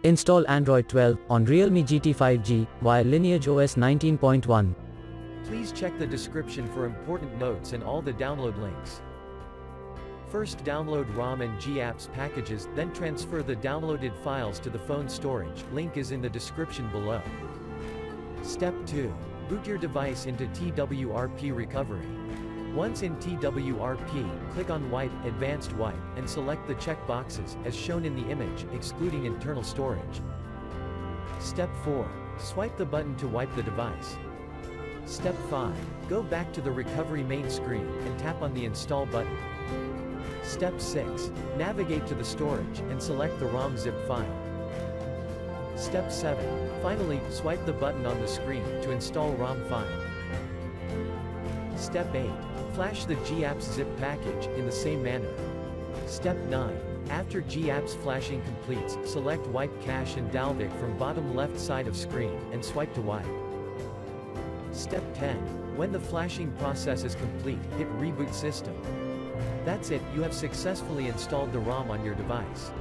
Install Android 12 on Realme GT 5G via LineageOS 19.1. Please check the description for important notes and all the download links. First download ROM and GApps packages, then transfer the downloaded files to the phone storage, link is in the description below. Step 2. Boot your device into TWRP recovery. Once in TWRP, click on Wipe, Advanced Wipe, and select the check boxes, as shown in the image, excluding internal storage. Step 4. Swipe the button to wipe the device. Step 5. Go back to the recovery main screen, and tap on the Install button. Step 6. Navigate to the storage, and select the ROM zip file. Step 7. Finally, swipe the button on the screen, to install ROM file. Step 8. Flash the GApps zip package, in the same manner. Step 9. After GApps flashing completes, select Wipe Cache and Dalvik from bottom left side of screen, and swipe to wipe. Step 10. When the flashing process is complete, hit Reboot System. That's it, you have successfully installed the ROM on your device.